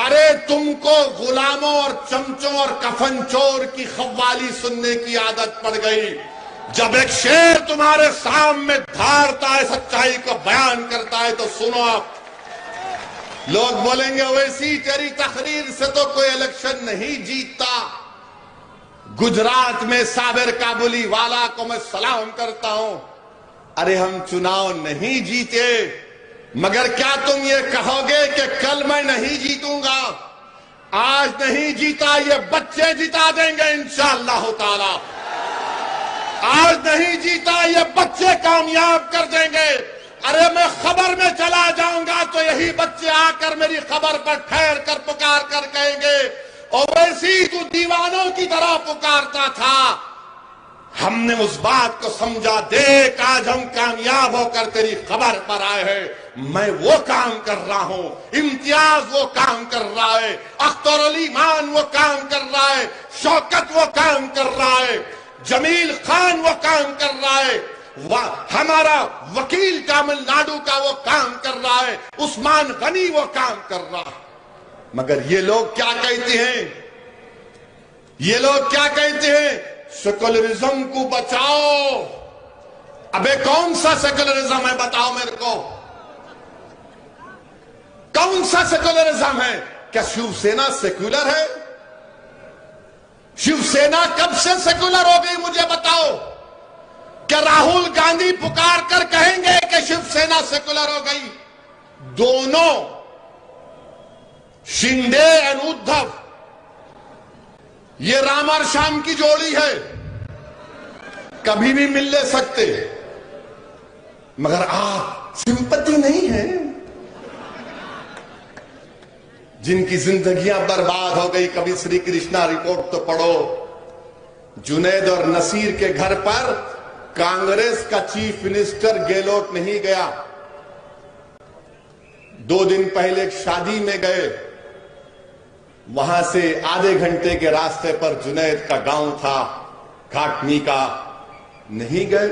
अरे तुमको गुलामों और चमचों और कफन चोर की खव्वाली सुनने की आदत पड़ गई। जब एक शेर तुम्हारे सामने धारता है, सच्चाई को बयान करता है, तो सुनो आप। लोग बोलेंगे वैसी तेरी तकरीर से तो कोई इलेक्शन नहीं जीतता। गुजरात में साबिर काबुली वाला को मैं सलाम करता हूं। अरे हम चुनाव नहीं जीते, मगर क्या तुम ये कहोगे कि कल मैं नहीं जीतूंगा? आज नहीं जीता, ये बच्चे जिता देंगे इंशाअल्लाह ताला। आज नहीं जीता, ये बच्चे कामयाब कर देंगे। अरे मैं खबर में चला जाऊंगा तो यही बच्चे आकर मेरी खबर पर ठहर कर पुकार कर कहेंगे, ओवैसी तू दीवानों की तरह पुकारता था। हमने उस बात को समझा, देख आज हम कामयाब होकर तेरी खबर पर आए हैं। मैं वो काम कर रहा हूं, इम्तियाज वो काम कर रहा है, अख्तर अली मान वो काम कर रहा है, शौकत वो काम कर रहा है, जमील खान वो काम कर रहा है, हमारा वकील तमिलनाडु का वो काम कर रहा है, उस्मान गनी वो काम कर रहा है। मगर ये लोग क्या कहते हैं? ये लोग क्या कहते हैं? सेकुलरिज्म को बचाओ। अबे कौन सा सेकुलरिज्म है बताओ मेरे को, कौन सा सेकुलरिज्म है? क्या शिवसेना सेक्युलर है? शिवसेना कब से सेकुलर हो गई मुझे बताओ? क्या राहुल गांधी पुकार कर कहेंगे कि शिवसेना सेकुलर हो गई? दोनों शिंदे और उद्धव, ये राम और श्याम की जोड़ी है, कभी भी मिल ले सकते। मगर आप सिंपैथी नहीं है। जिनकी जिंदगियां बर्बाद हो गई, कभी श्री कृष्णा रिपोर्ट तो पढ़ो। जुनैद और नसीर के घर पर कांग्रेस का चीफ मिनिस्टर गेहलोत नहीं गया। 2 दिन पहले एक शादी में गए, वहां से आधे घंटे के रास्ते पर जुनैद का गांव था, घाटनी का, नहीं गए।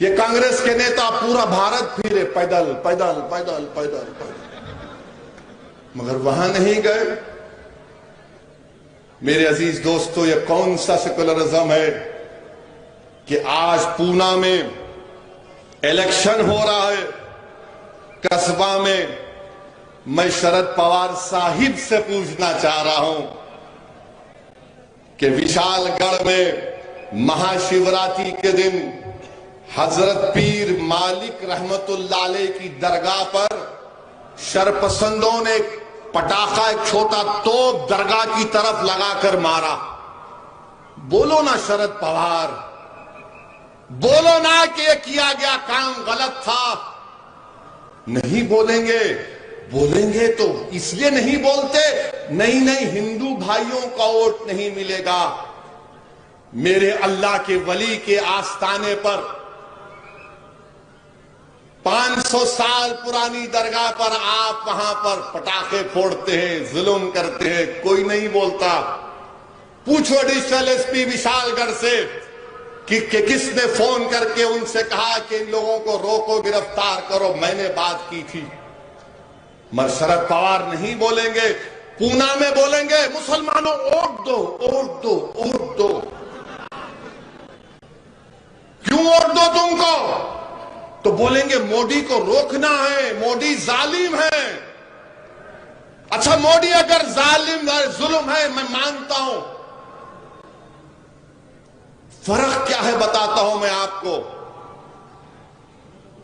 ये कांग्रेस के नेता पूरा भारत फिरे, पैदल पैदल पैदल पैदल पैदल, मगर वहां नहीं गए। मेरे अजीज दोस्तों, ये कौन सा सेकुलरिज्म है कि आज पूना में इलेक्शन हो रहा है, कस्बा में। मैं शरद पवार साहिब से पूछना चाह रहा हूं कि विशालगढ़ में महाशिवरात्रि के दिन हजरत पीर मालिक रहमतुल्लाह अलैह की दरगाह पर शरपसंदों ने पटाखा, एक छोटा तोप दरगाह की तरफ लगाकर मारा। बोलो ना शरद पवार, बोलो ना कि यह किया गया काम गलत था। नहीं बोलेंगे। बोलेंगे तो इसलिए नहीं बोलते, नहीं नहीं हिंदू भाइयों का वोट नहीं मिलेगा। मेरे अल्लाह के वली के आस्थाने पर 500 साल पुरानी दरगाह पर आप वहां पर पटाखे फोड़ते हैं, जुल्म करते हैं, कोई नहीं बोलता। पूछो एडिशनल एसपी विशालगढ़ से कि किसने फोन करके उनसे कहा कि इन लोगों को रोको, गिरफ्तार करो। मैंने बात की थी। मगर शरद पवार नहीं बोलेंगे। पूना में बोलेंगे मुसलमानों वोट दो, वोट दो, वोट दो। क्यों वोट दो तुमको? तो बोलेंगे मोदी को रोकना है, मोदी जालिम है। अच्छा, मोदी अगर जालिम है, जुल्म है, मैं मानता हूं। फर्क क्या है बताता हूं मैं आपको।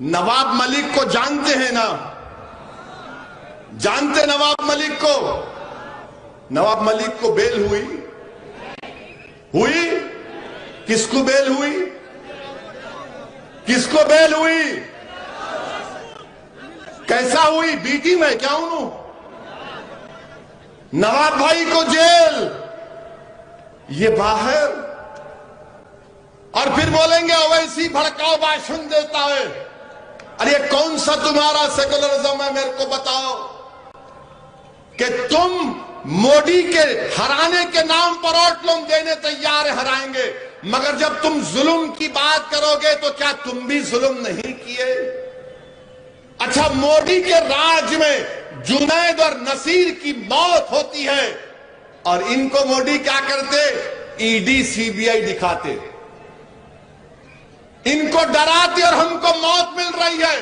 नवाब मलिक को जानते हैं ना? जानते नवाब मलिक को? नवाब मलिक को बेल हुई? हुई? किसको बेल हुई? किसको बेल हुई? कैसा हुई? बीटी में क्या हूं? नवाब भाई को जेल, ये बाहर। और फिर बोलेंगे ओवैसी भड़काऊ भाषण देता है। अरे कौन सा तुम्हारा सेकुलरिज्म है मेरे को बताओ कि तुम मोदी के हराने के नाम पर वोट लोग देने तैयार है, हराएंगे, मगर जब तुम जुल्म की बात करोगे तो क्या तुम भी जुल्म नहीं किए? अच्छा, मोदी के राज में जुनैद और नसीर की मौत होती है और इनको मोदी क्या करते? ईडी सीबीआई दिखाते, इनको डराते और हमको मौत मिल रही है।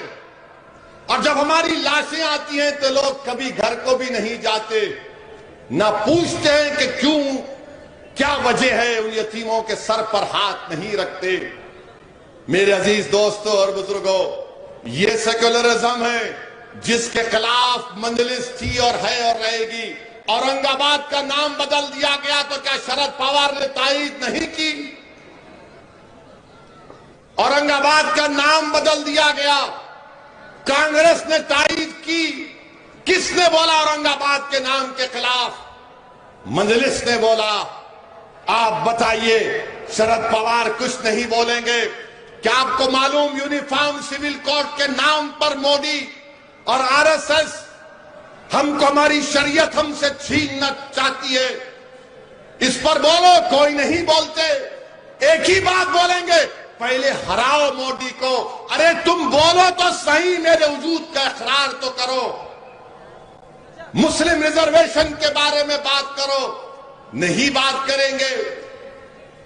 और जब हमारी लाशें आती हैं तो लोग कभी घर को भी नहीं जाते, ना पूछते हैं कि क्यों, क्या वजह है, उन यतीमों के सर पर हाथ नहीं रखते। मेरे अजीज दोस्तों और बुजुर्गों, ये सेक्युलरिज्म है जिसके खिलाफ मजलिस थी और है और रहेगी। औरंगाबाद का नाम बदल दिया गया तो क्या शरद पवार ने तायीद नहीं की? औरंगाबाद का नाम बदल दिया गया, कांग्रेस ने तायीद की। किसने बोला औरंगाबाद के नाम के खिलाफ? मजलिस ने बोला। आप बताइए, शरद पवार कुछ नहीं बोलेंगे? क्या आपको मालूम यूनिफॉर्म सिविल कोड के नाम पर मोदी और आरएसएस हमको, हमारी शरीयत हमसे छीनना चाहती है? इस पर बोलो, कोई नहीं बोलते। एक ही बात बोलेंगे, पहले हराओ मोदी को। अरे तुम बोलो तो सही, मेरे वजूद का इकरार तो करो। मुस्लिम रिजर्वेशन के बारे में बात करो, नहीं बात करेंगे।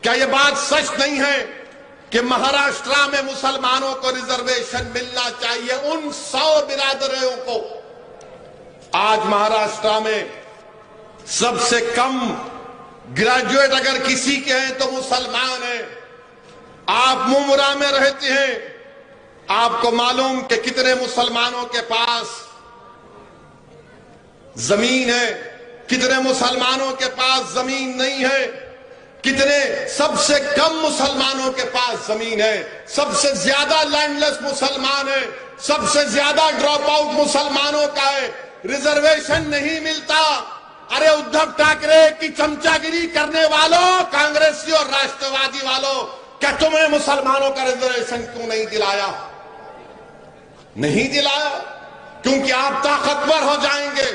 क्या यह बात सच नहीं है कि महाराष्ट्र में मुसलमानों को रिजर्वेशन मिलना चाहिए? उन 100 बिरादरों को आज महाराष्ट्र में सबसे कम ग्रेजुएट अगर किसी के हैं तो मुसलमान हैं। आप मुमरा में रहते हैं, आपको मालूम कि कितने मुसलमानों के पास जमीन है, कितने मुसलमानों के पास जमीन नहीं है, कितने, सबसे कम मुसलमानों के पास जमीन है, सबसे ज्यादा लैंडलेस मुसलमान है, सबसे ज्यादा ड्रॉप आउट मुसलमानों का है। रिजर्वेशन नहीं मिलता। अरे उद्धव ठाकरे की चमचागिरी करने वालों, कांग्रेसी और राष्ट्रवादी वालों, क्या तुम्हें मुसलमानों का रिजर्वेशन क्यों नहीं दिलाया? नहीं दिलाया क्योंकि आप ताकतवर हो जाएंगे।